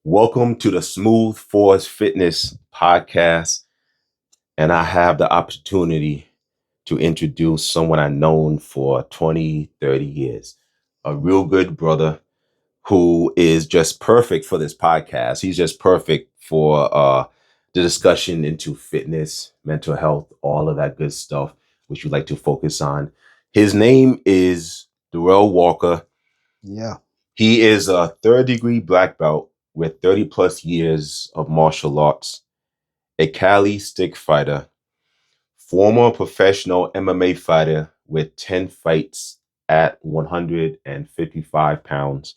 Welcome to the Smooth Force Fitness Podcast. And I have the opportunity to introduce someone I've known for 20, 30 years. A real good brother who is just perfect for this podcast. He's just perfect for the discussion into fitness, mental health, all of that good stuff, which we like to focus on. His name is Dyrell Walker. Yeah. He is a third-degree black belt with 30 plus years of martial arts, a Cali stick fighter, former professional MMA fighter with 10 fights at 155 pounds,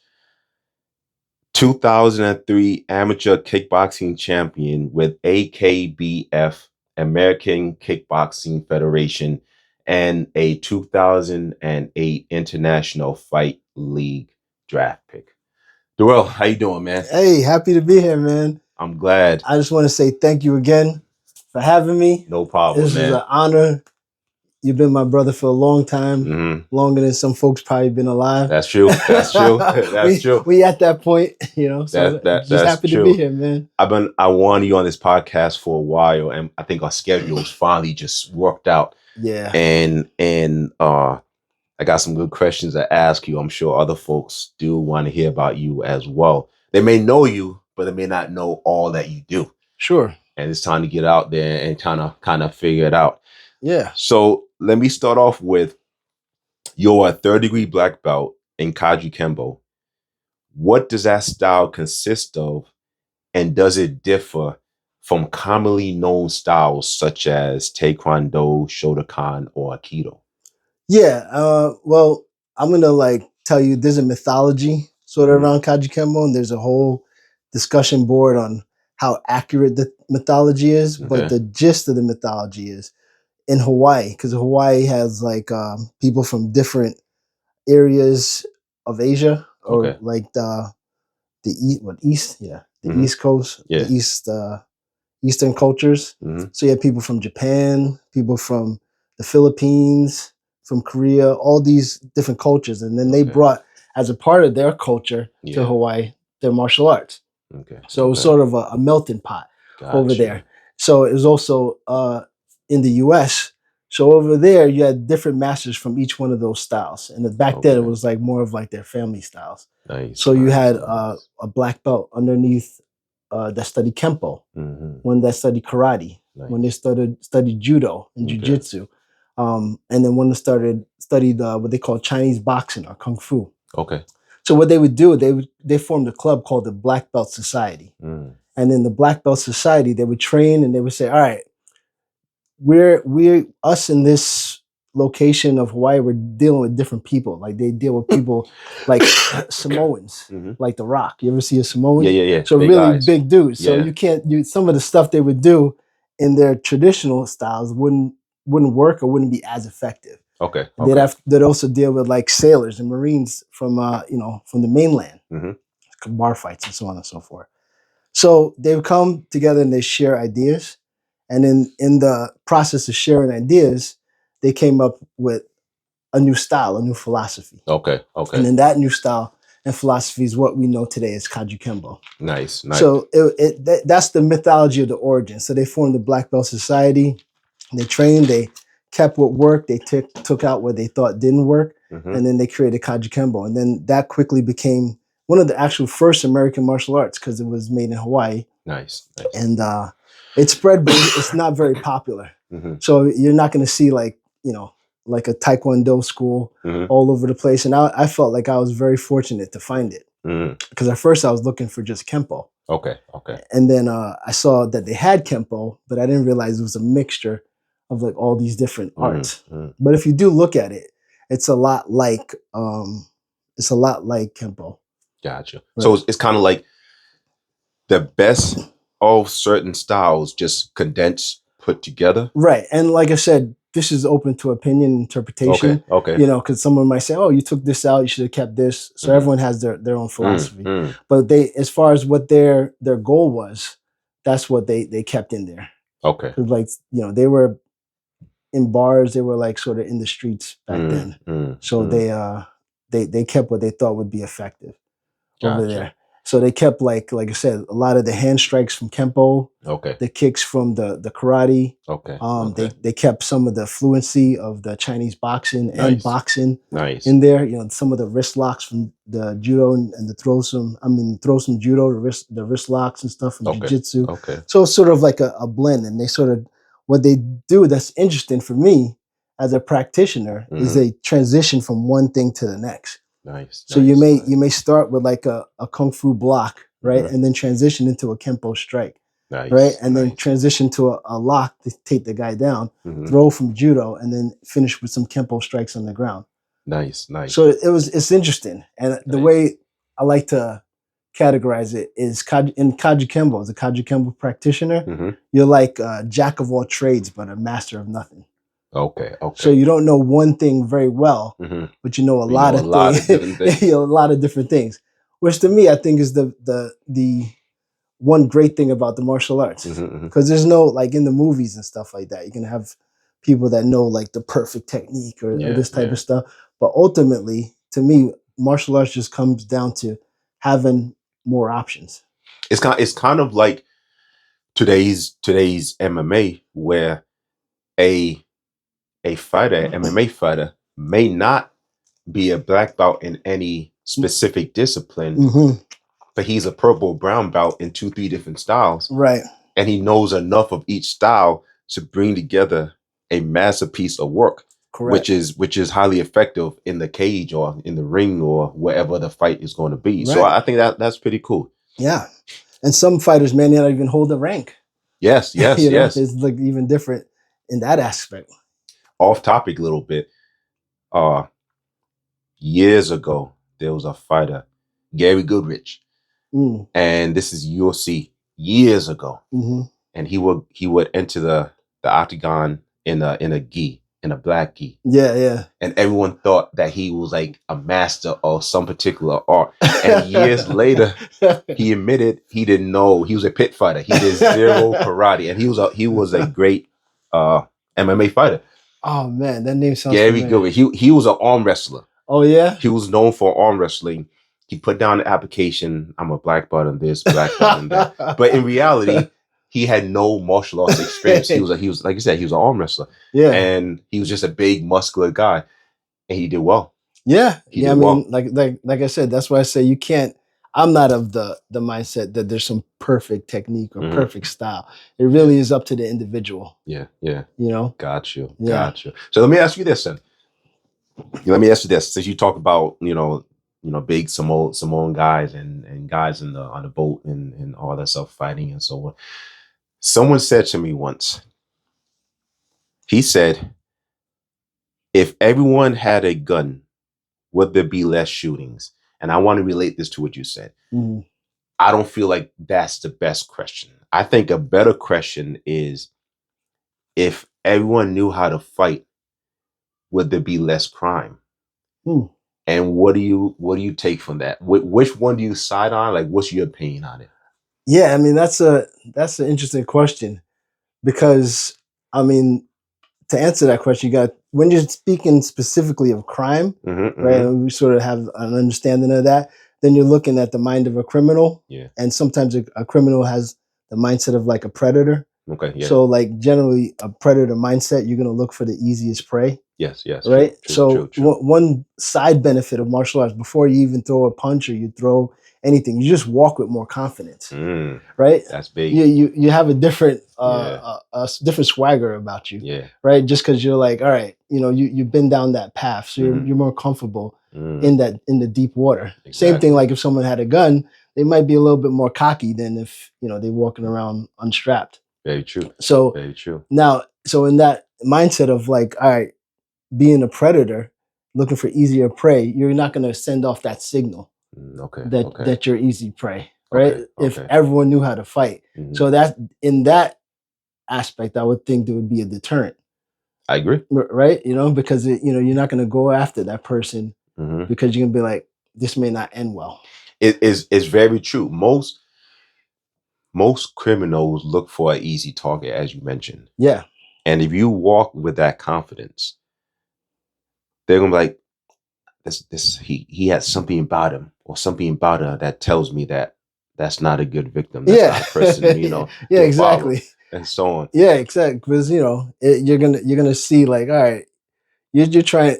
2003 amateur kickboxing champion with AKBF, American Kickboxing Federation, and a 2008 International Fight League draft pick. Dyrell, how you doing, man? Hey, happy to be here, man. I'm glad. I just want to say thank you again for having me. No problem, This man. is an honor. You've been my brother for a long time, longer than some folks probably been alive. That's true. That's true. That's true. We at that point, you know. So that's happy true. to be here, man. I wanted you on this podcast for a while, and I think our schedules finally just worked out. Yeah. And I got some good questions to ask you. I'm sure other folks do want to hear about you as well. They may know you, but they may not know all that you do. Sure. And it's time to get out there and kind of figure it out. Yeah. So let me start off with, you're a third-degree black belt in Kaji Kembo. What does that style consist of, and does it differ from commonly known styles such as Taekwondo, Shotokan, or Aikido? Yeah. Well, I'm gonna tell you there's a mythology sort of around Kaji Kembo, and there's a whole discussion board on how accurate the mythology is. Okay. But the gist of the mythology is in Hawaii, because Hawaii has people from different areas of Asia, or the East Coast, the Eastern cultures. So you have people from Japan, people from the Philippines, from Korea, all these different cultures, and then they brought, as a part of their culture to Hawaii, their martial arts. So it was sort of a melting pot over there. So it was also in the U.S. So over there, you had different masters from each one of those styles. And back then, it was more of their family styles. Nice. So you had a black belt underneath that studied Kempo, one that studied karate, one that studied judo and jujitsu, and then one that studied what they call Chinese boxing or kung fu. Okay. So what they would do, they formed a club called the Black Belt Society. And in the Black Belt Society, they would train and they would say, all right, we're us in this location of Hawaii, we're dealing with different people. Like they deal with people like Samoans, like The Rock. You ever see a Samoan? Yeah. So big really guys. Big dudes. So you can't some of the stuff they would do in their traditional styles wouldn't work or wouldn't be as effective. Okay. They'd also deal with sailors and Marines from from the mainland, bar fights and so on and so forth. So they would come together and they share ideas. And in the process of sharing ideas, they came up with a new style, a new philosophy. Okay. And then that new style and philosophy is what we know today as Kaji Kembo. Nice. So that's the mythology of the origin. So they formed the Black Belt Society. They trained, they kept what worked, they took out what they thought didn't work, and then they created Kaji Kembo. And then that quickly became one of the actual first American martial arts because it was made in Hawaii. Nice. And it spread, but it's not very popular. So you're not going to see like a Taekwondo school all over the place. And I felt like I was very fortunate to find it because at first I was looking for just Kempo. Okay. And then I saw that they had Kempo, but I didn't realize it was a mixture of all these different arts. But if you do look at it, it's a lot like Kempo. Gotcha. Right. So it's kind of like the best of certain styles just condensed, put together. Right. And like I said, this is open to opinion, interpretation. Okay. Because someone might say, oh, you took this out, you should have kept this. So everyone has their own philosophy. But as far as what their goal was, that's what they kept in there. Okay. Because they were in bars, they were sort of in the streets back then. So they kept what they thought would be effective over there. So they kept like I said, a lot of the hand strikes from Kempo. Okay. The kicks from the karate. Okay. They kept some of the fluency of the Chinese boxing and boxing in there. Some of the wrist locks from the judo and the throw some judo, the wrist locks and stuff from jiu-jitsu. Okay. So it's sort of like a blend, and they sort of what they do that's interesting for me as a practitioner is they transition from one thing to the next. Nice. So you may start with like a kung fu block, right, and then transition into a Kempo strike. Nice. Right, and then transition to a lock to take the guy down, throw from judo, and then finish with some Kempo strikes on the ground. Nice. So it's interesting, and the way I like to categorize it is in Kaji Kembo, as a Kaji Kembo practitioner, you're like a jack of all trades but a master of nothing. Okay. So you don't know one thing very well, but you know a lot of things. A lot of different things, which to me I think is the one great thing about the martial arts, because there's no, like in the movies and stuff like that, you can have people that know like the perfect technique or this type of stuff. But ultimately, to me, martial arts just comes down to having more options. It's kind of like today's MMA, where a fighter, MMA fighter, may not be a black belt in any specific discipline, but he's a purple brown belt in 2-3 different styles, right? And he knows enough of each style to bring together a masterpiece of work. Correct. Which is highly effective in the cage or in the ring or wherever the fight is going to be. Right. So I think that's pretty cool. Yeah, and some fighters may not even hold the rank. Yes. It's like even different in that aspect. Off topic a little bit. Years ago, there was a fighter, Gary Goodrich, and this is UFC years ago, and he would enter the octagon in a gi, in a black gi. Yeah. And everyone thought that he was like a master of some particular art. And years later, he admitted he didn't know. He was a pit fighter. He did zero karate, and he was a great MMA fighter. Oh man, that name sounds Gary Goodrich. He was an arm wrestler. Oh yeah? He was known for arm wrestling. He put down the application, I'm a black belt in this, black belt in that. But in reality, he had no martial arts experience. He was like you said, he was an arm wrestler. Yeah. And he was just a big, muscular guy. And he did well. Yeah. I mean, like I said, that's why I say I'm not of the mindset that there's some perfect technique or perfect style. It really is up to the individual. Yeah. Got you. So let me ask you this then. Since you talk about, big Samoan guys and guys on the boat and all that stuff, fighting and so on. Someone said to me once, he said, if everyone had a gun, would there be less shootings? And I want to relate this to what you said. I don't feel like that's the best question. I think a better question is, if everyone knew how to fight, would there be less crime? And what do you take from that? Which one do you side on? Like, what's your opinion on it? Yeah, I mean, that's an interesting question, because I mean, to answer that question, when you're speaking specifically of crime, right? And we sort of have an understanding of that. Then you're looking at the mind of a criminal, and sometimes a criminal has the mindset of like a predator. Okay. Yeah. So like generally a predator mindset, you're going to look for the easiest prey. Yes. Right. True. One side benefit of martial arts, before you even throw a punch or you throw anything, you just walk with more confidence. Right. That's big. You have a different different swagger about you. Yeah. Right. Just because you're like, all right, you've been down that path, so you're more comfortable in the deep water. Exactly. Same thing, like if someone had a gun, they might be a little bit more cocky than if they're walking around unstrapped. Very true. So very true. Now, so in that mindset of like, all right, being a predator, looking for easier prey, you're not going to send off that signal that you're easy prey, right? If everyone knew how to fight. So that in that aspect, I would think there would be a deterrent. I agree. Right? Because you're not going to go after that person because you're going to be like, this may not end well. It's very true. Most criminals look for an easy target, as you mentioned. Yeah. And if you walk with that confidence, they're going to be like, he has something about him or something about her that tells me that that's not a good victim. That's not a person, yeah, to follow, exactly. and so on. Yeah, exactly. Because you're gonna see like, all right, you're trying.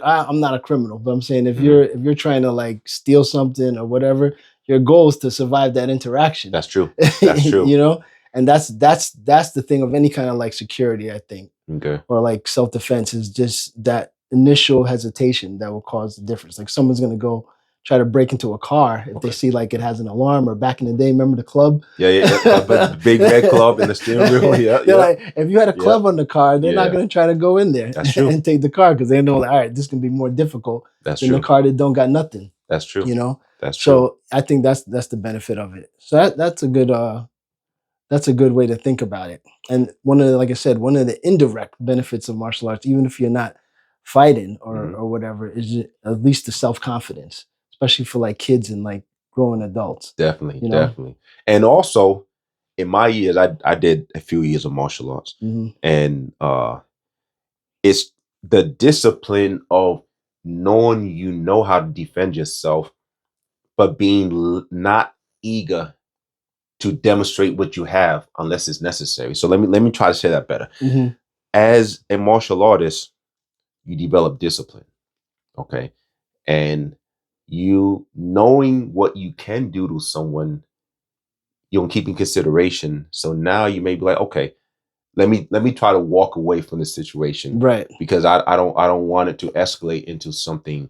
I'm not a criminal, but I'm saying if you're trying to like steal something or whatever, your goal is to survive that interaction. That's true. That's true. And that's the thing of any kind of like security, I think, Okay. or like self defense is just that initial hesitation that will cause the difference. Like someone's gonna go try to break into a car if they see like it has an alarm, or back in the day, remember the club? But the big red club in the steering wheel. Yeah, they're like, if you had a club on the car, they're not going to try to go in there and take the car because they know, like, all right, this can be more difficult than the car that don't got nothing. That's true. That's true. So I think that's the benefit of it. So that's a good way to think about it. And like I said, one of the indirect benefits of martial arts, even if you're not fighting or whatever, is at least the self-confidence, especially for like kids and like growing adults. Definitely, definitely. And also, in my years, I did a few years of martial arts, and it's the discipline of knowing how to defend yourself, but being not eager to demonstrate what you have unless it's necessary. So let me try to say that better. As a martial artist, you develop discipline, okay, and you knowing what you can do to someone, you don't keep in consideration. So now you may be like, okay, let me try to walk away from the situation, right? Because I don't want it to escalate into something,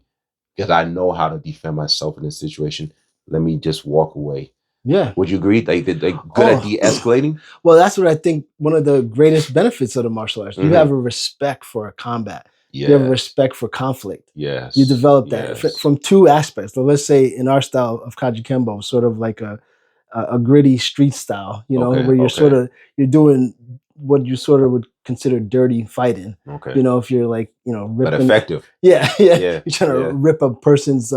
because I know how to defend myself in this situation. Let me just walk away. Yeah. Would you agree? They good at de-escalating? Well, that's what I think one of the greatest benefits of the martial arts. You have a respect for combat. Yes. You have a respect for conflict. Yes. You develop that from two aspects. So let's say in our style of Kaji Kembo, sort of like a gritty street style, where you're you're doing what you sort of would consider dirty fighting. Okay. If you're like, ripping, but effective. Yeah. You're trying to rip a person's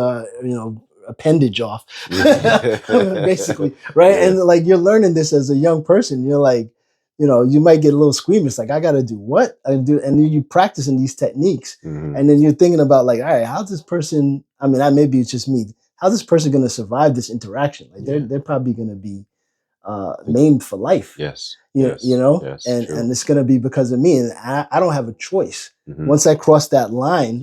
appendage off, basically, right? Yeah. And like you're learning this as a young person, you're like, you might get a little squeamish, like I got to do what I do, and then you practicing these techniques, and then you're thinking about like, all right, how's this person? I mean, maybe it's just me. How's this person going to survive this interaction? Like they're probably going to be maimed for life. Yes. And it's going to be because of me, and I don't have a choice. Once I cross that line,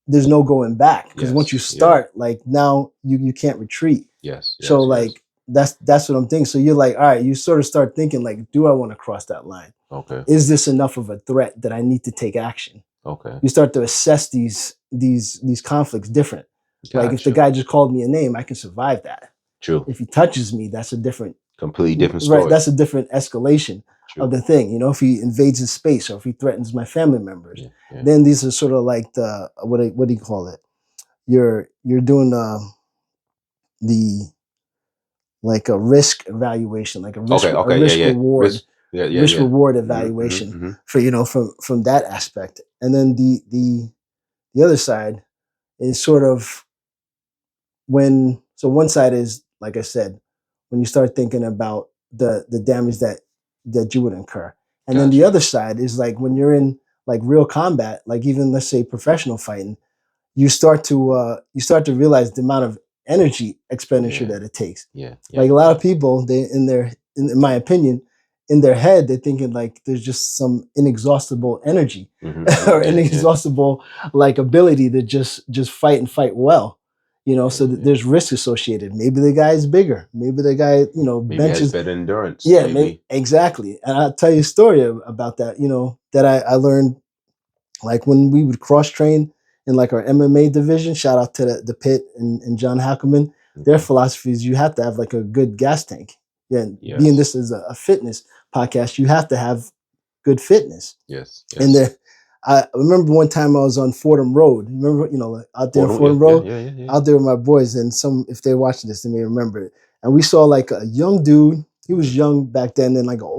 there's no going back, because once you start, like now you can't retreat. So like that's what I'm thinking. So you're like, all right, you sort of start thinking like, do I want to cross that line? Okay. Is this enough of a threat that I need to take action? Okay. You start to assess these conflicts different. Gotcha. Like if the guy just called me a name, I can survive that. True. If he touches me, that's a completely different story. Right. That's a different escalation. True. Of the thing, if he invades his space or if he threatens my family members, then these are sort of like the what do you call it? You're doing the like a risk evaluation, like a risk, a risk reward, risk reward evaluation for from that aspect, and then the other side is sort of so one side is, like I said, when you start thinking about the damage that you would incur. And then the other side is like when you're in like real combat, like even let's say professional fighting, you start to realize the amount of energy expenditure that it takes. Like a lot of people, in my opinion, in their head, they're thinking like there's just some inexhaustible energy or inexhaustible like ability to just fight and fight well. So there's risk associated. Maybe the guy is bigger. Maybe the guy, maybe benches has better endurance. Yeah, maybe. Exactly. And I'll tell you a story about that, that I learned like when we would cross train in like our MMA division. Shout out to the Pit and John Hackelman. Their philosophy is you have to have like a good gas tank. Being this is a fitness podcast, you have to have good fitness. Yes. And I remember one time I was on Fordham Road. Remember, out there on Fordham Road, out there with my boys, and if they're watching this, they may remember it. And we saw like a young dude. He was young back then, and like an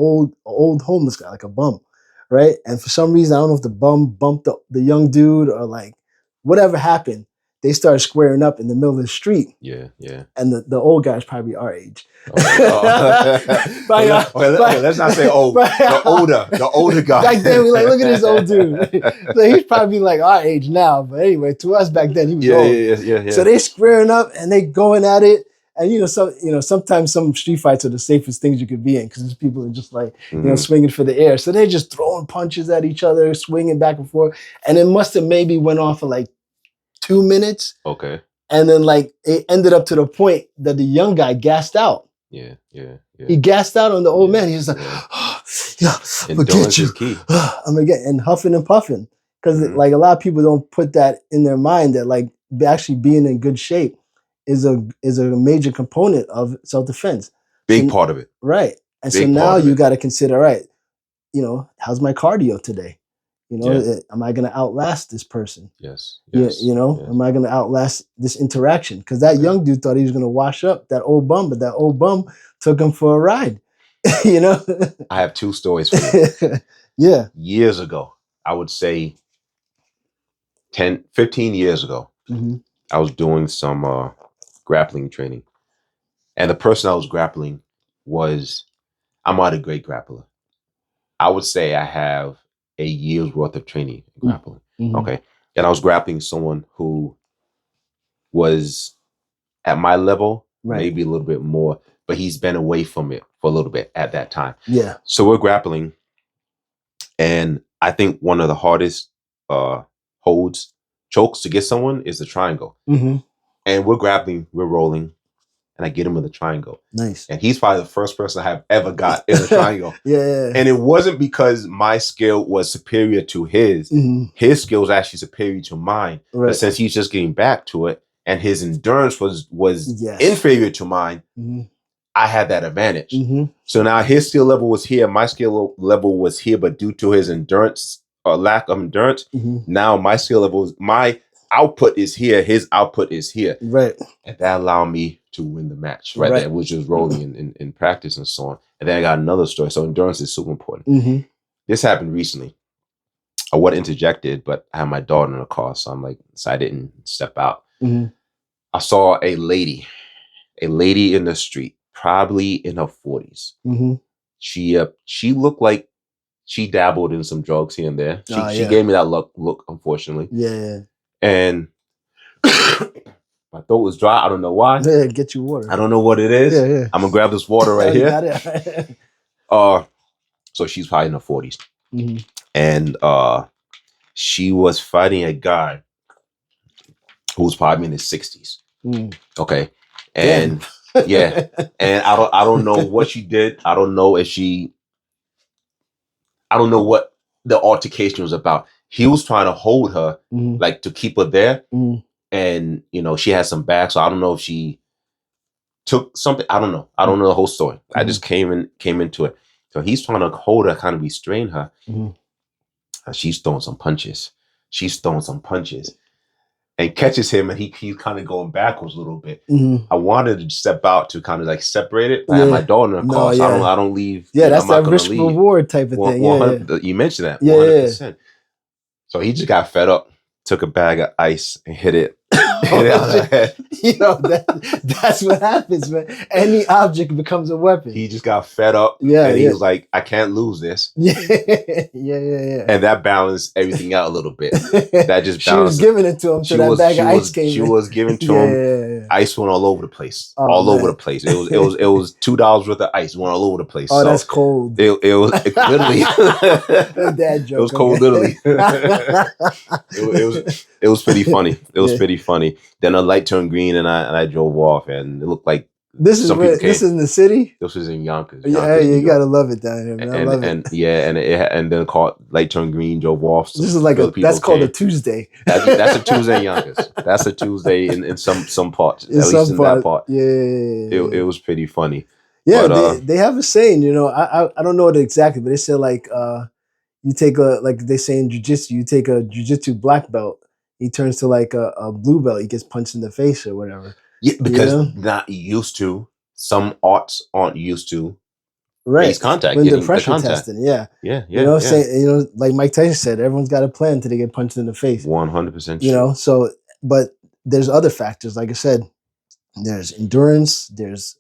old homeless guy, like a bum, right? And for some reason, I don't know if the bum bumped the young dude or like whatever happened. they started squaring up in the middle of the street. Yeah, yeah. And the old guy's probably our age. Let's not say old. The older guy. Back then, we like, look at this old dude. So he's probably like our age now. But anyway, to us back then, he was old. Yeah. So they squaring up and they going at it. And sometimes some street fights are the safest things you could be in because people are just like, swinging for the air. So they're just throwing punches at each other, swinging back and forth. And it must have maybe went on for like 2 minutes. Okay. And then like it ended up to the point that the young guy gassed out. Yeah. He gassed out on the old man. He was like, I'm gonna get you. I'm gonna get, and huffing and puffing. Because like a lot of people don't put that in their mind that like actually being in good shape is a major component of self-defense. Big part of it. Right. And so now you got to consider, right, how's my cardio today? Am I going to outlast this person? Yes. Am I going to outlast this interaction? Because that young dude thought he was going to wash up that old bum, but that old bum took him for a ride. I have 2 stories for you. Yeah. Years ago, I would say 15 years ago, I was doing some grappling training. And the person I was grappling I'm not a great grappler. I would say I have a year's worth of training in grappling. Okay. And I was grappling someone who was at my level, maybe a little bit more, but he's been away from it for a little bit at that time. Yeah. So we're grappling. And I think one of the hardest chokes to get someone is the triangle. And we're grappling, we're rolling, and I get him in the triangle. Nice. And he's probably the first person I have ever got in the triangle. Yeah. And it wasn't because my skill was superior to his. His skill was actually superior to mine. Right. But since he's just getting back to it, and his endurance was inferior to mine, I had that advantage. So now his skill level was here, my skill level was here, but due to his endurance or lack of endurance, now my skill level my output is here, his output is here. Right. And that allowed me to win the match right there, which was rolling in practice and so on. And then I got another story. So endurance is super important. This happened recently. I wasn't interjected, but I had my daughter in the car, so I didn't step out. I saw a lady in the street, probably in her 40s. She looked like she dabbled in some drugs here and there. She gave me that look, unfortunately. Yeah. And my throat was dry. I don't know why. Yeah, get you water. I don't know what it is. Yeah. I'm gonna grab this water right here. Got it. So she's probably in her 40s. And she was fighting a guy who was probably in his 60s. Okay. And yeah. And I don't know what she did. I don't know what the altercation was about. He was trying to hold her, like to keep her there. And, she had some back. So I don't know if she took something. I don't know. I don't know the whole story. I just came into it. So he's trying to hold her, kind of restrain her. She's throwing some punches. And catches him, and he's kind of going backwards a little bit. I wanted to step out to kind of like separate it. I have my daughter in the car, so I don't leave. Yeah, that's that risk reward type of thing. You mentioned that. 100%. So he just got fed up, took a bag of ice and hit it. That's what happens, man. Any object becomes a weapon. He just got fed up. And he was like, I can't lose this. Yeah. And that balanced everything out a little bit. That just balanced. She was giving it to him, so that bag of ice came. She was giving to him. Ice went all over the place. Over the place. It was $2 worth of ice went all over the place. Oh, so that's cold. It was literally dad joke. It was cold, literally. It was pretty funny. It was pretty funny. Then a light turned green, and I drove off, and it looked like this is in the city. This was in Yonkers. You gotta love it down here, man. I love it. And then light turned green, drove off. This is like that's called a Tuesday. That's a Tuesday in Yonkers. That's a Tuesday in some parts. At least in that part. Yeah. It was pretty funny. Yeah, but, they have a saying. I don't know it exactly, but they say like you take they say in jiu-jitsu, you take a jiu-jitsu black belt. He turns to like a blue belt. He gets punched in the face or whatever. Yeah, because not used to. Some arts aren't used to face contact. When the pressure testing, yeah. Like Mike Tyson said, everyone's got a plan until they get punched in the face. 100%. So, but there's other factors. Like I said, there's endurance, there's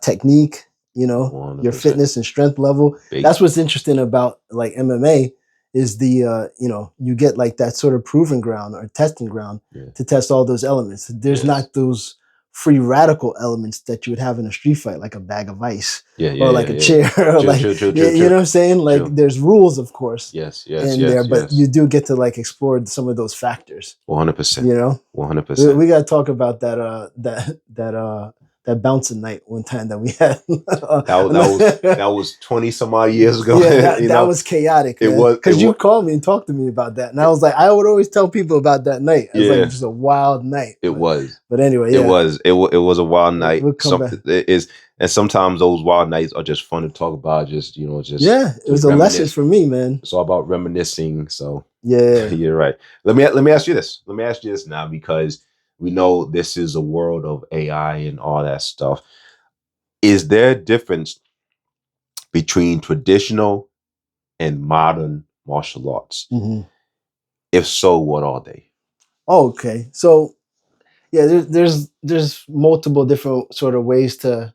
technique, you know, 100%. Your fitness and strength level. That's what's interesting about like MMA is the, you know, you get like that sort of proving ground or testing ground to test all those elements. There's not those free radical elements that you would have in a street fight, like a bag of ice or like a chair. Or True, like, true, you know what I'm saying? Like there's rules, of course, in there, but you do get to like explore some of those factors. 100%. You know? 100%. We got to talk about that bouncing night one time that we had. that was 20 some odd years ago. Yeah, that was chaotic. Man. It was because you called me and talked to me about that, and I was like, I would always tell people about that night. It was like just a wild night. But anyway, it was a wild night. And sometimes those wild nights are just fun to talk about. Just it was a lesson for me, man. It's all about reminiscing. So yeah, you're right. Let me ask you this. Let me ask you this now, because we know this is a world of AI and all that stuff. Is there a difference between traditional and modern martial arts? Mm-hmm. If so, what are they? Okay, so yeah, there's multiple different sort of ways to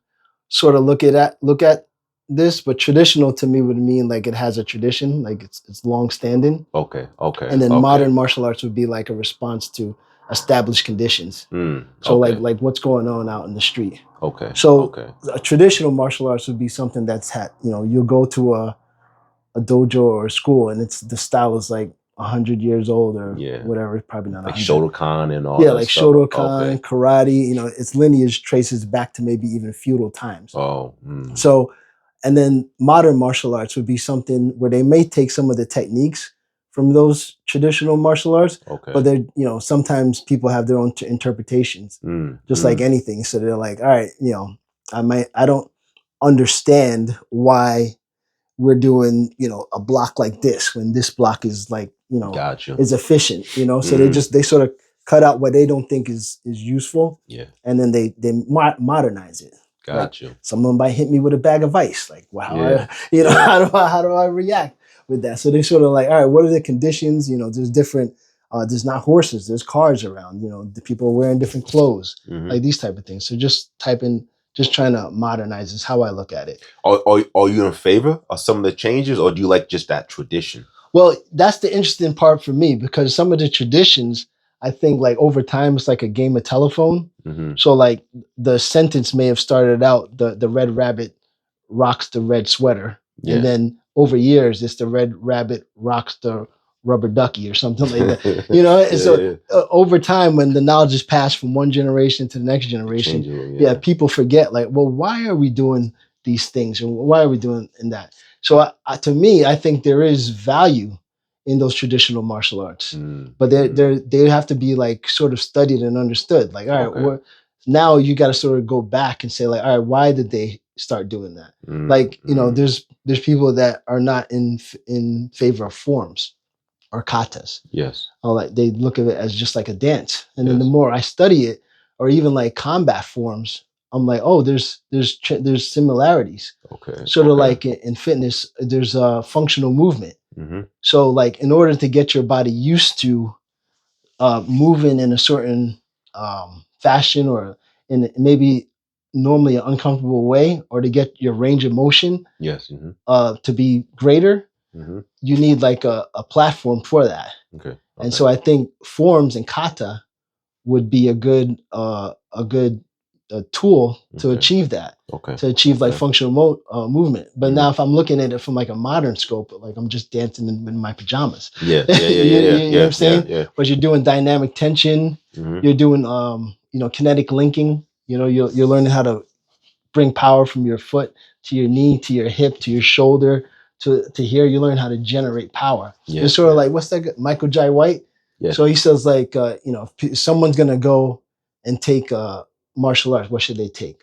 sort of look at this, but traditional to me would mean like it has a tradition, like it's long standing. Okay. And then modern martial arts would be like a response to established conditions. So like what's going on out in the street. So a traditional martial arts would be something that's had, you'll go to a dojo or a school and the style is like 100 years old or whatever. It's probably not like Shotokan and all. Yeah, like stuff. Shotokan, karate. Its lineage traces back to maybe even feudal times. So, and then modern martial arts would be something where they may take some of the techniques from those traditional martial arts, but they're sometimes people have their own interpretations, just like anything. So they're like, all right, I don't understand why we're doing a block like this when this block is like is efficient, so they sort of cut out what they don't think is useful, and then they modernize it. Someone might hit me with a bag of ice, like wow, how do I react with that? So they sort of like, all right, what are the conditions? There's different there's not horses, there's cars around, the people are wearing different clothes, like these type of things. So just trying to modernize is how I look at it. Are you in favor of some of the changes, or do you like just that tradition? Well, that's the interesting part for me, because some of the traditions, I think like over time, it's like a game of telephone. So like the sentence may have started out, the red rabbit rocks the red sweater. And then over years, it's the red rabbit rocks the rubber ducky or something like that. Over time, when the knowledge is passed from one generation to the next generation, people forget like, well, why are we doing these things, and why are we doing that? So to me, I think there is value in those traditional martial arts, but they have to be like sort of studied and understood. Like, all right, now you got to sort of go back and say like, all right, why did they start doing that? Like, there's people that are not in favor of forms or katas. Like they look at it as just like a dance. And then the more I study it, or even like combat forms, I'm like, oh, there's similarities. Sort of like in fitness, there's a functional movement. So like in order to get your body used to moving in a certain fashion, or in maybe normally an uncomfortable way, or to get your range of motion to be greater, you need like a platform for that. And so I think forms and kata would be a good tool to achieve that, to achieve like functional movement. But now if I'm looking at it from like a modern scope, like I'm just dancing in my pajamas. You know what I'm saying? But you're doing dynamic tension. You're doing kinetic linking. You're learning how to bring power from your foot to your knee, to your hip, to your shoulder, to here. You learn how to generate power. It's sort of like, what's that? Michael Jai White. So he says like, if someone's gonna go and take martial arts, what should they take?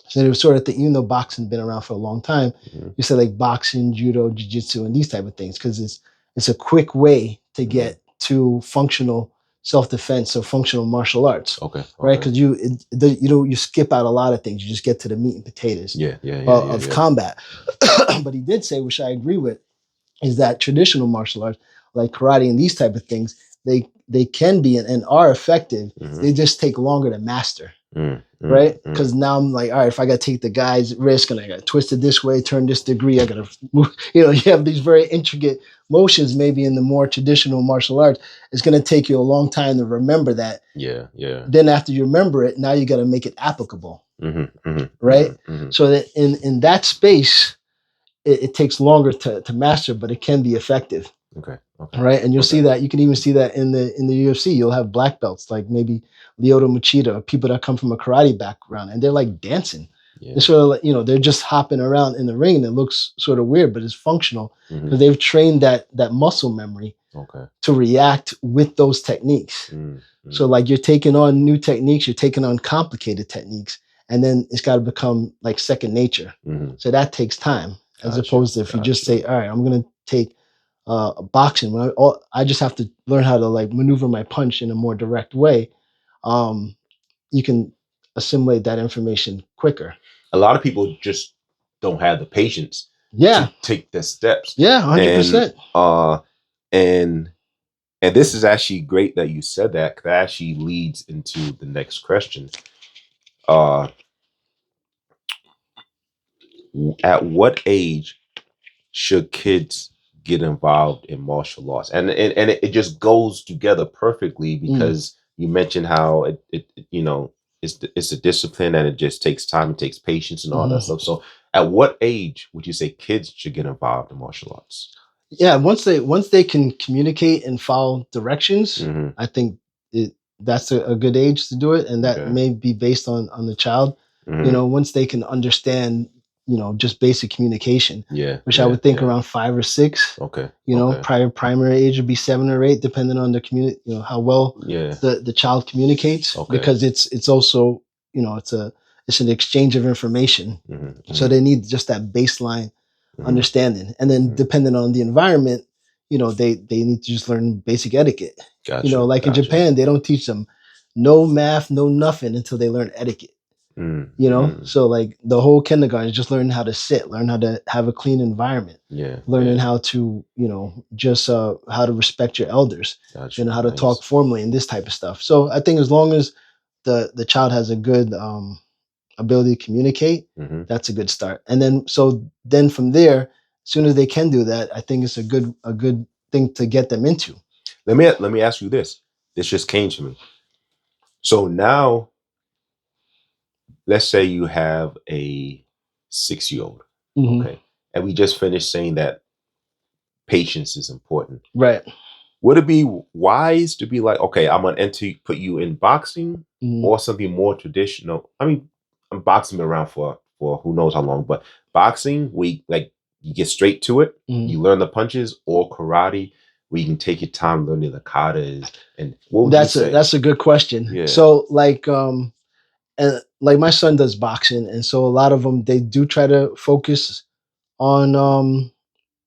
So it was sort of even though boxing's been around for a long time, you said like boxing, judo, jiu-jitsu, and these type of things, because it's a quick way to get to functional self-defense, so functional martial arts. Right? Because you skip out a lot of things. You just get to the meat and potatoes of combat. But he did say, which I agree with, is that traditional martial arts, like karate and these type of things, they can be and are effective. They just take longer to master. Right? Because now I'm like, all right, if I got to take the guy's risk and I got to twist it this way, turn this degree, I got to move. You know, you have these very intricate motions. Maybe in the more traditional martial arts, it's going to take you a long time to remember that. Yeah. Then after you remember it, now you got to make it applicable. Right? So that in that space, it takes longer to master, but it can be effective. Okay. Right, and you'll see that. You can even see that in the UFC. You'll have black belts like maybe Lyoto Machida, people that come from a karate background, and they're like dancing. Yeah. They're sort of like, you know, they're just hopping around in the ring, and it looks sort of weird, but it's functional because they've trained that muscle memory to react with those techniques. So like you're taking on new techniques, you're taking on complicated techniques, and then it's got to become like second nature. So that takes time, as opposed to if you just say, all right, I'm going to take boxing. When I just have to learn how to like maneuver my punch in a more direct way. You can assimilate that information quicker. A lot of people just don't have the patience to take the steps. Yeah, 100%. And this is actually great that you said that, because that actually leads into the next question. At what age should kids get involved in martial arts? And it just goes together perfectly, because you mentioned how it you know, it's a discipline, and it just takes time, it takes patience and all that stuff. So at what age would you say kids should get involved in martial arts? Yeah, once they can communicate and follow directions, I think that's a good age to do it, and that may be based on the child. You know, once they can understand, you know, just basic communication. Which I would think around 5 or 6. You know, primary age would be 7 or 8, depending on the community. You know, how well the child communicates, because it's also, you know, it's an exchange of information. So they need just that baseline understanding, and then depending on the environment, you know, they need to just learn basic etiquette. You know, like in Japan, they don't teach them no math, no nothing until they learn etiquette. You know, so like the whole kindergarten is just learning how to sit, learn how to have a clean environment, learning how to, you know, just how to respect your elders, you know, how to talk formally and this type of stuff. So I think as long as the child has a good ability to communicate, that's a good start. And then from there, as soon as they can do that, I think it's a good thing to get them into. Let me ask you this. This just came to me. So now, let's say you have a 6-year-old, okay, and we just finished saying that patience is important. Right. Would it be wise to be like, okay, I'm gonna put you in boxing or something more traditional? I mean, boxing been around for who knows how long, but boxing, like you get straight to it, you learn the punches, or karate, where you can take your time learning the katas. And what would you say? That's a good question. Yeah. So like and like my son does boxing, and so a lot of them, they do try to focus on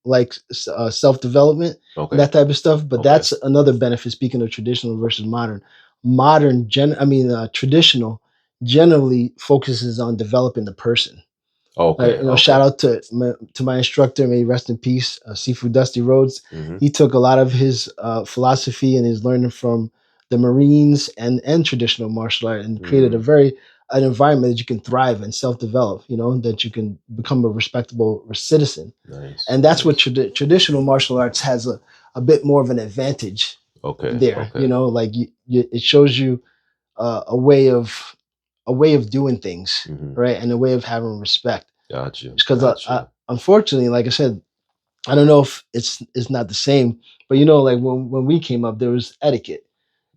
like self-development, that type of stuff. But that's another benefit. Speaking of traditional versus modern, traditional generally focuses on developing the person. You know, shout out to my instructor, may he rest in peace, Sifu Dusty Rhodes. He took a lot of his philosophy and his learning from the Marines and traditional martial art, and created an environment that you can thrive and self-develop, you know, that you can become a respectable citizen. And that's what traditional martial arts has a bit more of an advantage there. You know, like it shows you a way of doing things, right, and a way of having respect. Because unfortunately, like I said, I don't know if it's not the same, but you know, like when we came up, there was etiquette.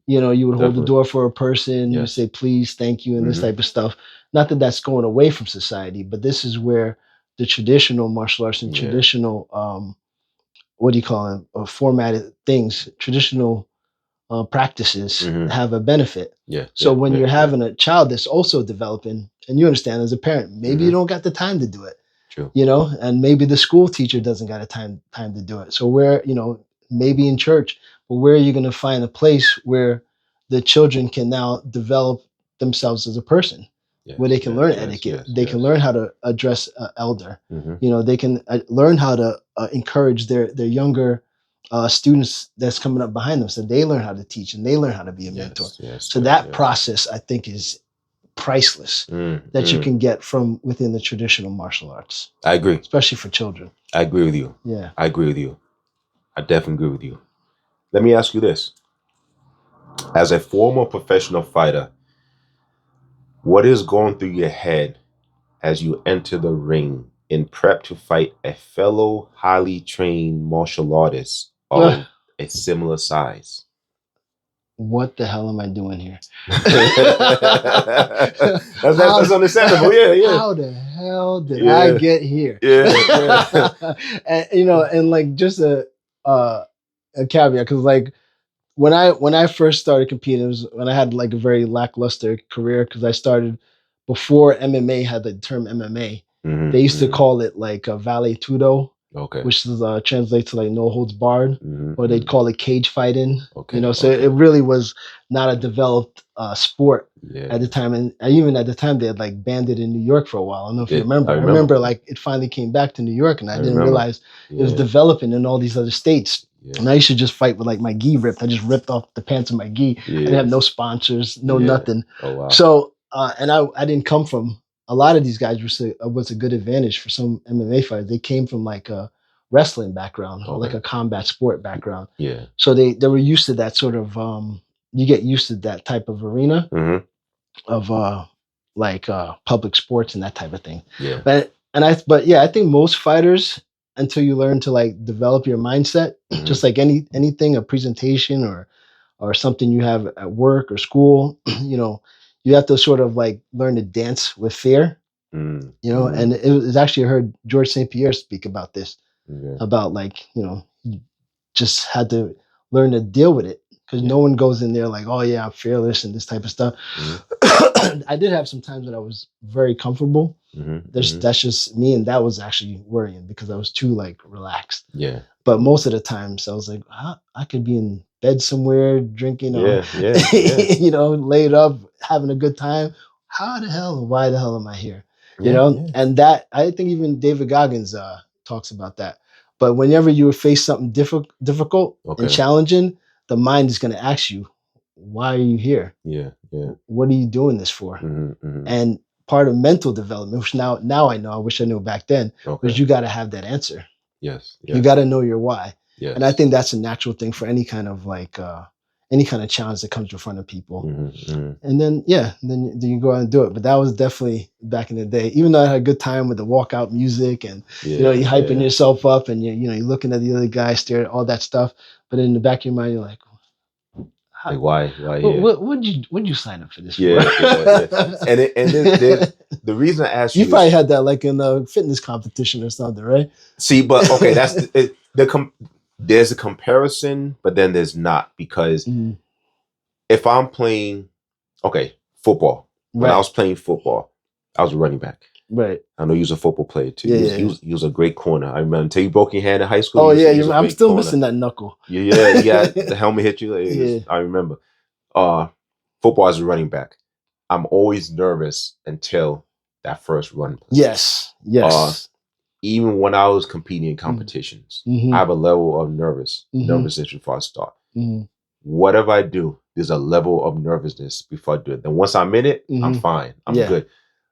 You know, you would hold the door for a person, you say please, thank you, and this type of stuff. Not that that's going away from society, but this is where the traditional martial arts and traditional what do you call them, formatted things, traditional practices have a benefit. So when you're having a child that's also developing, and you understand as a parent, maybe you don't got the time to do it. You know, and maybe the school teacher doesn't got a time to do it. So where, you know, maybe in church, but where are you going to find a place where the children can now develop themselves as a person, where they can learn etiquette, they can learn how to address elder, you know, they can learn how to encourage their younger students that's coming up behind them, so they learn how to teach and they learn how to be a mentor. So that process, I think, is priceless that you can get from within the traditional martial arts. I agree, especially for children. I agree with you. Yeah, I agree with you. I definitely agree with you. Let me ask you this: as a former professional fighter, what is going through your head as you enter the ring in prep to fight a fellow highly trained martial artist of a similar size? What the hell am I doing here? That's understandable. Yeah. How the hell did I get here? Yeah. And, and like just a caveat, because like when I first started competing, it was when I had like a very lackluster career, because I started before MMA had the term MMA. Mm-hmm, they used to call it like a vale tudo, which is translates to like no holds barred, or they'd call it cage fighting. So it really was not a developed sport at the time, and even at the time they had like banned it in New York for a while. I don't know if you remember. I remember like it finally came back to New York, and I didn't realize it was developing in all these other states. Yeah. And I used to just fight with like my gi ripped. I just ripped off the pants of my gi. Yeah. I didn't have no sponsors, no nothing. Oh, wow. So, and I didn't come from, a lot of these guys was a good advantage for some MMA fighters. They came from like a wrestling background or like a combat sport background. Yeah. So they were used to that sort of, you get used to that type of arena of like public sports and that type of thing. Yeah. But I think most fighters, until you learn to like develop your mindset, just like anything, a presentation or something you have at work or school, you have to sort of like learn to dance with fear, and it was actually, I heard George St. Pierre speak about this, about like, you just had to learn to deal with it, because no one goes in there like, oh yeah, I'm fearless and this type of stuff. I did have some times that I was very comfortable. That's just me, and that was actually worrying because I was too like relaxed. Yeah. But most of the times I was like, I could be in bed somewhere drinking, laid up, having a good time. Why the hell am I here? And that, I think even David Goggins talks about that. But whenever you face something difficult and challenging, the mind is going to ask you, why are you here? Yeah. What are you doing this for? And part of mental development, which now I know, I wish I knew back then, was you got to have that answer. Yes. You got to know your why. Yes. And I think that's a natural thing for any kind of like any kind of challenge that comes in front of people. And then then you go out and do it. But that was definitely back in the day. Even though I had a good time with the walkout music and you're hyping yourself up and you're looking at the other guy, staring at all that stuff. But in the back of your mind, you're like, why? What'd you sign up for this for? And the reason I asked you probably had that like in a fitness competition or something, right? See, but okay, that's there's a comparison, but then there's not, because if I'm playing football, when I was playing football, I was a running back. Right. I know you was a football player too. He was a great corner. I remember until you broke your hand in high school. Oh yeah, I'm still corner. Missing that knuckle. Yeah, you got the helmet hit you. I remember. Football as a running back, I'm always nervous until that first run play. Yes. Even when I was competing in competitions, I have a level of nervousness before I start. Whatever I do, there's a level of nervousness before I do it. Then once I'm in it, I'm fine. I'm good.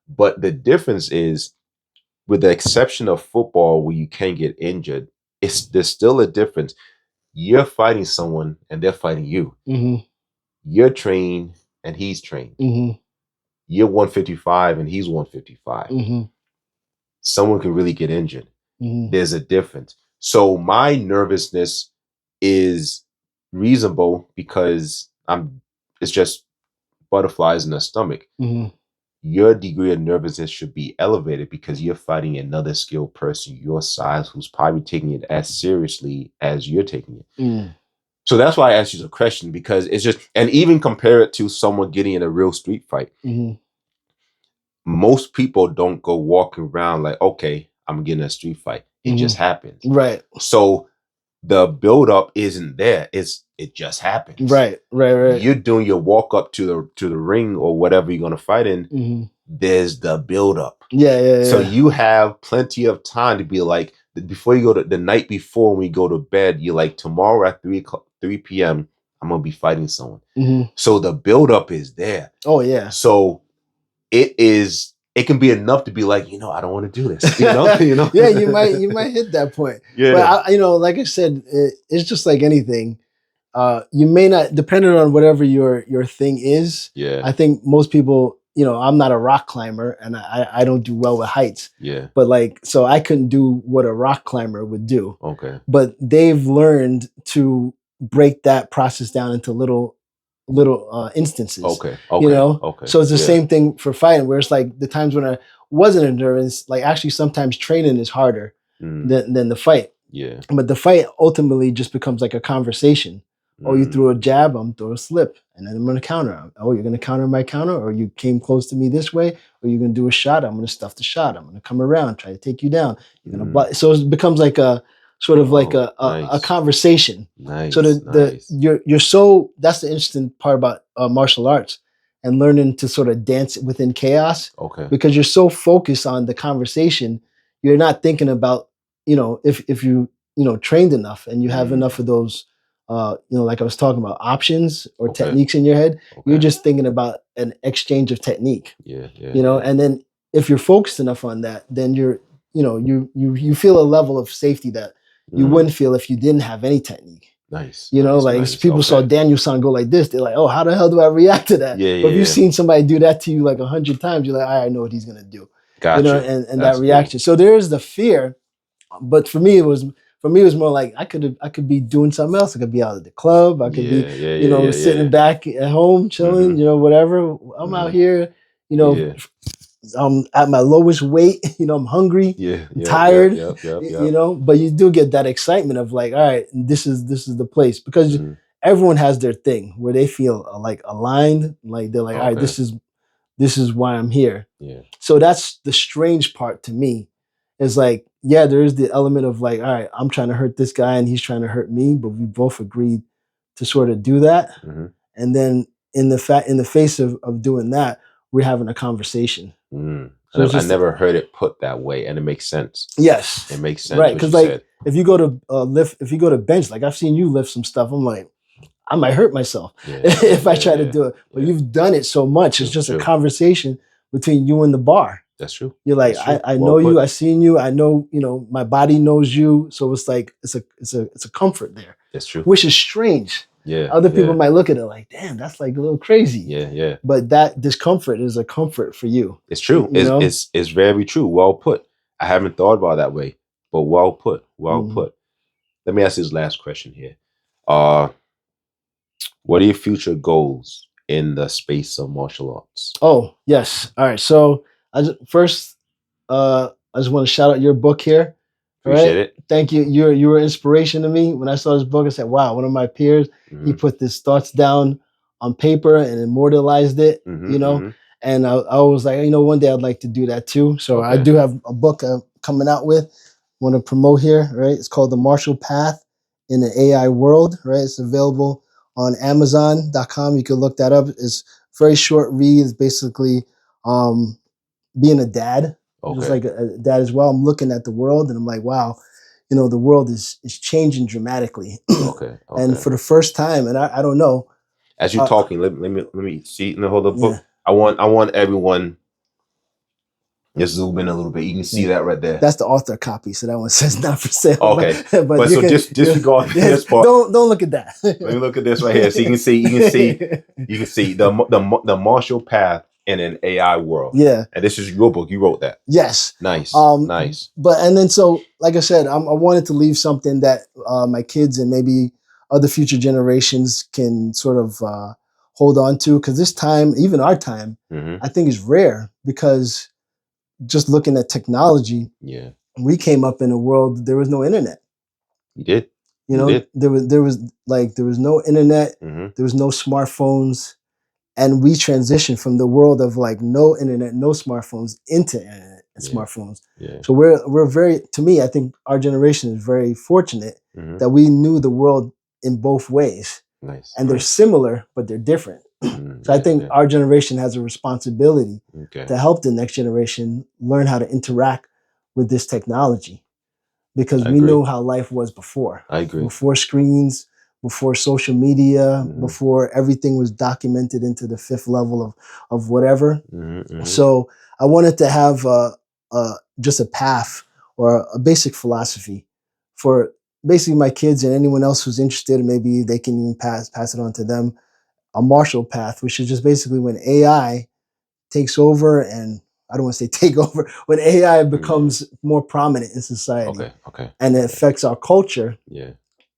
But the difference is, with the exception of football where you can get injured, there's still a difference. You're fighting someone and they're fighting you. You're trained and he's trained. You're 155 and he's 155. Someone can really get injured. There's a difference. So my nervousness is reasonable because it's just butterflies in the stomach. Your degree of nervousness should be elevated because you're fighting another skilled person your size who's probably taking it as seriously as you're taking it. So that's why I asked you the question, because it's just, and even compare it to someone getting in a real street fight. Most people don't go walking around like, okay, I'm getting a street fight. It just happens. Right. So the buildup isn't there. It just happens. Right. You're doing your walk up to the ring or whatever you're gonna fight in. There's the buildup. Yeah. So you have plenty of time to be like, before you go to the night before when we go to bed, you're like, tomorrow at 3 p.m., I'm going to be fighting someone. Mm-hmm. So the buildup is there. Oh, yeah. So it can be enough to be like, I don't want to do this. Yeah, you might hit that point. Yeah. But like I said, it's just like anything. You may not, depending on whatever your thing is. Yeah. I think most people, I'm not a rock climber and I don't do well with heights. Yeah. But so I couldn't do what a rock climber would do. Okay. But they've learned to break that process down into little instances. Okay. Okay. So it's the same thing for fighting, where it's like the times when I wasn't endurance, like actually sometimes training is harder than the fight. Yeah. But the fight ultimately just becomes like a conversation. Oh, you threw a jab, I'm throw a slip, and then I'm going to counter. Oh, you're going to counter my counter, or you came close to me this way, or you're going to do a shot. I'm going to stuff the shot. I'm going to come around, try to take you down. You're going to block. So it becomes like a sort of like a conversation. Nice. So you're so, that's the interesting part about martial arts and learning to sort of dance within chaos. Okay. Because you're so focused on the conversation, you're not thinking about, if you trained enough and you have enough of those. Like I was talking about options or techniques in your head, you're just thinking about an exchange of technique. Yeah. And then if you're focused enough on that, then you feel a level of safety that you wouldn't feel if you didn't have any technique. Nice. People saw Daniel-san go like this, they're like, oh, how the hell do I react to that? Yeah. But if you've seen somebody do that to you like 100 times, you're like, I know what he's gonna do. Gotcha. And that reaction. Cool. So there is the fear, but for me it was more like I could be doing something else. I could be out at the club. I could be sitting back at home chilling. Whatever. I'm out here. I'm at my lowest weight. I'm hungry. I'm tired. But you do get that excitement of like, all right, this is the place, because everyone has their thing where they feel like aligned. Like they're like, all right, this is why I'm here. Yeah. So that's the strange part to me. Is like, yeah, there is the element of like, all right, I'm trying to hurt this guy and he's trying to hurt me, but we both agreed to sort of do that. And then in the face of doing that, we're having a conversation. So I never heard it put that way, and it makes sense. Yes, it makes sense. Right, because like if you go to bench, like I've seen you lift some stuff, I'm like, I might hurt myself if I try to do it. But you've done it so much; it's just a conversation between you and the bar. That's true. You're like, I know you, I seen you, I know, my body knows you. So it's like, it's a comfort there. That's true. Which is strange. Yeah. Other people might look at it like, damn, that's like a little crazy. Yeah. But that discomfort is a comfort for you. It's true. It's very true. Well put. I haven't thought about it that way, but well put. Well put. Let me ask this last question here. What are your future goals in the space of martial arts? Oh, yes. All right. So I just want to shout out your book here. Appreciate it. Thank you. You were inspiration to me. When I saw this book, I said, wow, one of my peers, he put his thoughts down on paper and immortalized it, And I was like, one day I'd like to do that too. So I do have a book I'm coming out with. Want to promote here, right? It's called The Martial Path in the AI World, right? It's available on Amazon.com. You can look that up. It's a very short read. It's basically being a dad. Just like a dad as well. I'm looking at the world and I'm like, wow, the world is changing dramatically. And for the first time, and I don't know. As you're talking, let me see. Hold the book. I want everyone. Just zoom in a little bit. You can see that right there. That's the author copy, so that one says not for sale. Okay, but so just disregard this part. Don't look at that. Let me look at this right here, so you can see the martial path in an AI world. Yeah, and this is your book. You wrote that. Yes. Nice. Nice. And then so, like I said, I wanted to leave something that my kids and maybe other future generations can sort of hold on to, because this time, even our time, I think is rare, because just looking at technology, we came up in a world there was no internet. You did. There was no internet, there was no smartphones, and we transitioned from the world of like no internet, no smartphones into internet and smartphones. So we're very, to me, I think our generation is very fortunate that we knew the world in both ways. Nice. And they're similar, but they're different. So I think our generation has a responsibility to help the next generation learn how to interact with this technology, because we know how life was before. I agree. Before screens, before social media, before everything was documented into the fifth level of whatever. So I wanted to have just a path or a basic philosophy for basically my kids and anyone else who's interested, and maybe they can even pass it on to them. A Marshall path, which is just basically when AI takes over, and I don't want to say take over, when AI becomes more prominent in society, and it affects our culture.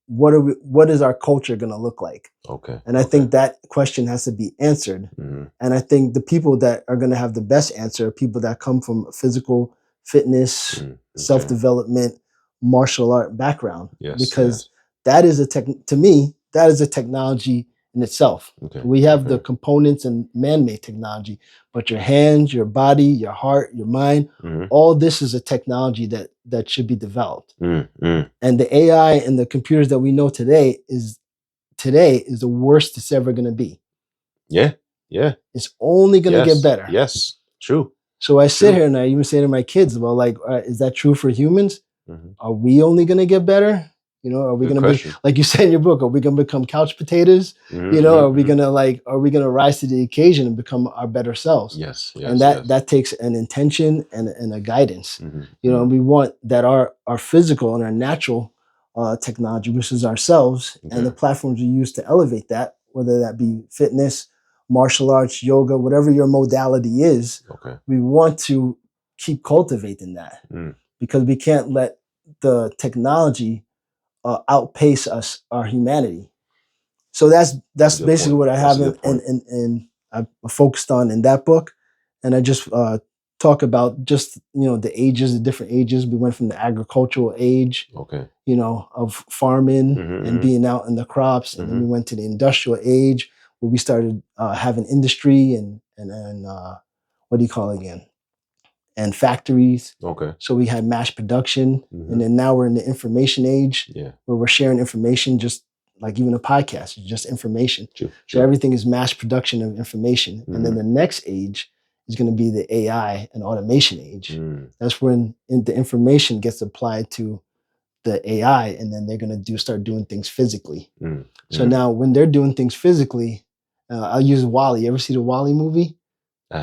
What is our culture going to look like? And I think that question has to be answered. And I think the people that are going to have the best answer are people that come from physical fitness, self-development, martial art background, because that is to me, that is a technology in itself. We have the components and man-made technology, but your hands, your body, your heart, your mind, all this is a technology that should be developed. And the AI and the computers that we know today is the worst it's ever going to be. It's only going to get better. True. So I sit here and I even say to my kids, well, like, is that true for humans? Are we only going to get better? Are we going to be, like you said in your book, are we going to become couch potatoes? Are we going to rise to the occasion and become our better selves? And that takes an intention and a guidance. We want that our physical and our natural technology, which is ourselves, and the platforms we use to elevate that, whether that be fitness, martial arts, yoga, whatever your modality is, we want to keep cultivating that, because we can't let the technology outpace our humanity. So that's basically what I have and I focused on in that book. And I just talk about just the ages, the different ages. We went from the agricultural age, of farming and being out in the crops, and then we went to the industrial age where we started having industry and what do you call it again? And factories. So we had mass production, and then now we're in the information age, where we're sharing information, just like even a podcast is just information. So everything is mass production of information. And then the next age is going to be the AI and automation age. That's when the information gets applied to the AI, and then they're going to start doing things physically. So now when they're doing things physically, I'll use WALL-E. You ever see the WALL-E movie? You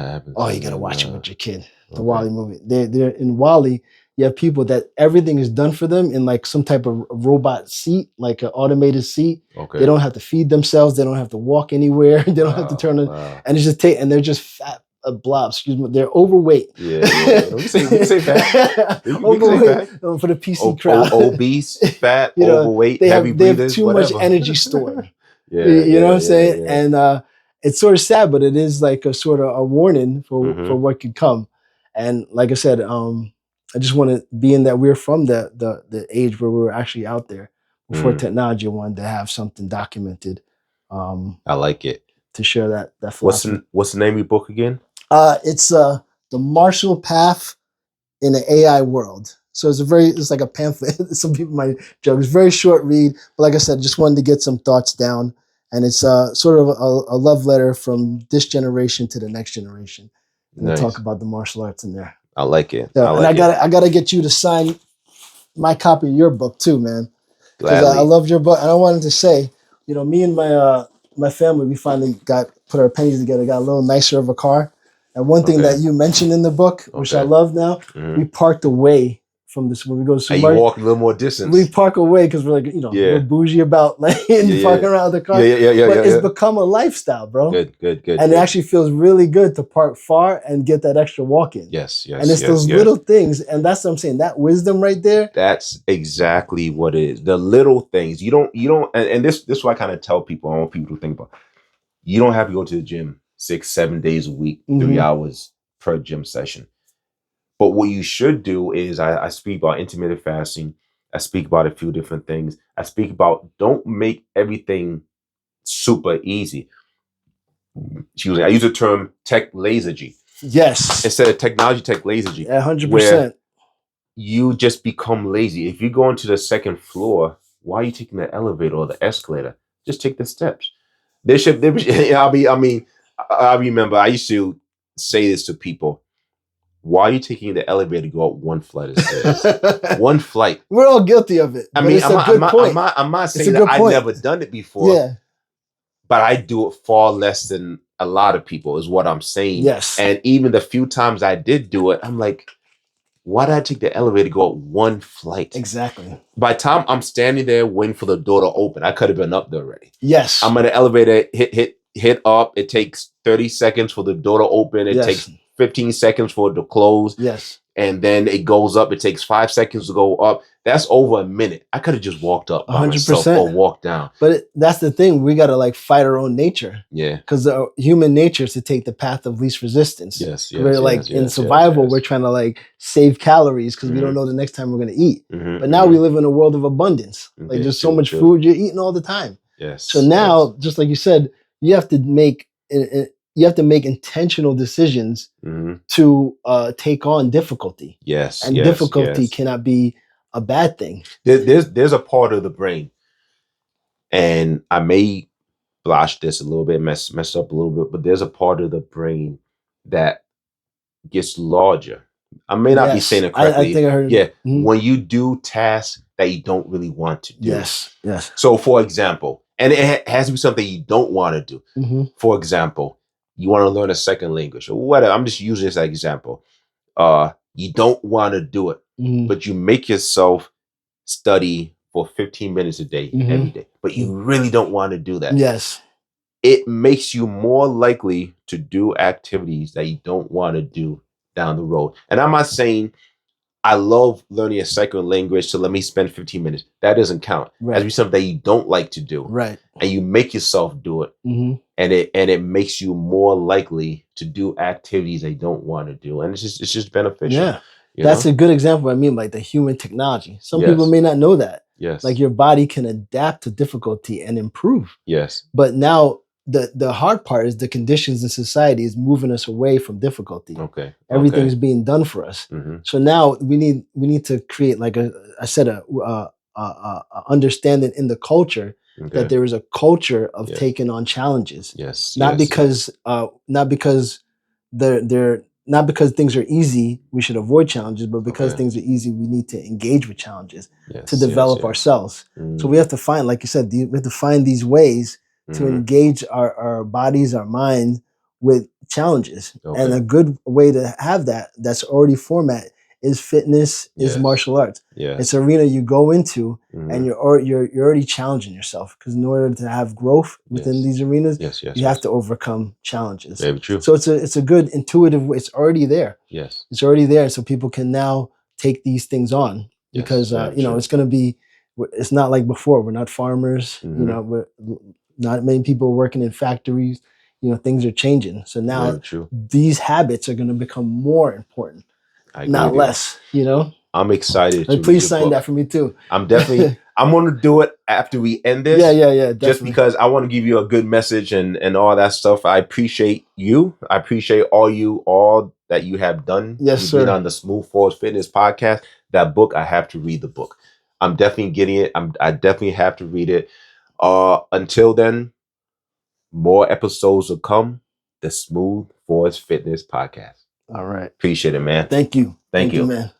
got to watch it with your kid. The WALL-E movie. They're in WALL-E. You have people that everything is done for them in like some type of robot seat, like an automated seat. They don't have to feed themselves. They don't have to walk anywhere. They don't have to turn on. And it's just and they're just fat blobs. Excuse me. They're overweight. We say fat. Overweight for the PC crowd. Obese, fat, overweight, heavy breathers. They have too much energy stored. You know what I'm saying? And it's sort of sad, but it is like a sort of a warning for what could come. And like I said, I just want to be in that we're from the age where we were actually out there before technology. I wanted to have something documented. I like it. To share that philosophy. What's the name of your book again? It's The Marshall Path in the AI World. So it's like a pamphlet. Some people might joke. It's a very short read, but like I said, just wanted to get some thoughts down. And it's sort of a love letter from this generation to the next generation. And we'll talk about the martial arts in there. I like it. I gotta get you to sign my copy of your book too, man. Because I loved your book. And I wanted to say, me and my family, we finally put our pennies together, got a little nicer of a car. And one thing that you mentioned in the book, which I love now, we parked away from this when we go to the supermarket. You walk a little more distance. We park away because we're like, we're bougie about parking around the car. But it's become a lifestyle, bro. Good. And it actually feels really good to park far and get that extra walk in. Yes. And it's those little things, and that's what I'm saying. That wisdom right there. That's exactly what it is. The little things. You don't, and this is what I kind of tell people. I want people to think about. You don't have to go to the gym 6-7 days a week, 3 hours per gym session. But what you should do is I speak about intermittent fasting. I speak about a few different things. I speak about don't make everything super easy. I use the term tech lasergy. Yes. Instead of technology tech lasergy. 100%. You just become lazy. If you go into the second floor, why are you taking the elevator or the escalator? Just take the steps. There should. I remember I used to say this to people. Why are you taking the elevator to go up one flight of stairs? One flight. We're all guilty of it. I mean, it's a good point. I'm not saying that I've never done it before. Yeah. But I do it far less than a lot of people, is what I'm saying. Yes. And even the few times I did do it, I'm like, why did I take the elevator to go up one flight? Exactly. By the time I'm standing there waiting for the door to open, I could have been up there already. Yes. I'm in the elevator, hit up. It takes 30 seconds for the door to open. It takes 15 seconds for it to close. Yes. And then it goes up. It takes 5 seconds to go up. That's over a minute. I could have just walked up by 100%. Myself or walked down. But that's the thing. We got to like fight our own nature. Yeah. Because human nature is to take the path of least resistance. Yes. We're like in survival, we're trying to like save calories because we don't know the next time we're going to eat. But now we live in a world of abundance. Like there's so much food you're eating all the time. Yes. So now, just like you said, you have to make intentional decisions to take on difficulty. Yes. And difficulty cannot be a bad thing. There's a part of the brain, and I may blotch this a little bit, mess up a little bit, but there's a part of the brain that gets larger. I may not be saying it correctly. I think I heard. Yeah. When you do tasks that you don't really want to do. Yes. So for example, and it has to be something you don't want to do. For example, you want to learn a second language or whatever. I'm just using this as an example. You don't want to do it, but you make yourself study for 15 minutes a day, every day, but you really don't want to do that. Yes. It makes you more likely to do activities that you don't want to do down the road. And I'm not saying I love learning a second language, so let me spend 15 minutes. That doesn't count. Right. That's something that you don't like to do. Right. And you make yourself do it. And it makes you more likely to do activities they don't want to do. And it's just beneficial. Yeah. That's a good example. I mean, like the human technology. Some people may not know that. Yes. Like your body can adapt to difficulty and improve. Yes. But now the hard part is the conditions in society is moving us away from difficulty. Okay. Everything is being done for us. So now we need to create like a understanding in the culture that there is a culture of taking on challenges. Yes. Not because things are easy, we should avoid challenges, but because things are easy, we need to engage with challenges to develop ourselves. So we have to find, like you said, we have to find these ways to engage our bodies, our mind with challenges. And a good way to have that's already formatted is fitness, is martial arts. It's an arena you go into and you're already challenging yourself, because in order to have growth within these arenas, you have to overcome challenges. Very true. So it's a good intuitive way. It's already there. Yes. It's already there. So people can now take these things on because it's going to be, it's not like before. We're not farmers, we're not many people working in factories, things are changing. So now these habits are going to become more important. Not less, I'm excited. Please sign that for me too. I'm definitely, I'm going to do it after we end this. Yeah. Definitely. Just because I want to give you a good message and all that stuff. I appreciate you. I appreciate all that you have done. Yes, sir. Been on the Smooth Forward Fitness podcast. That book, I have to read the book. I'm definitely getting it. I definitely have to read it. Until then, more episodes will come. The Smooth Forward Fitness podcast. All right. Appreciate it, man. Thank you. Thank you, man.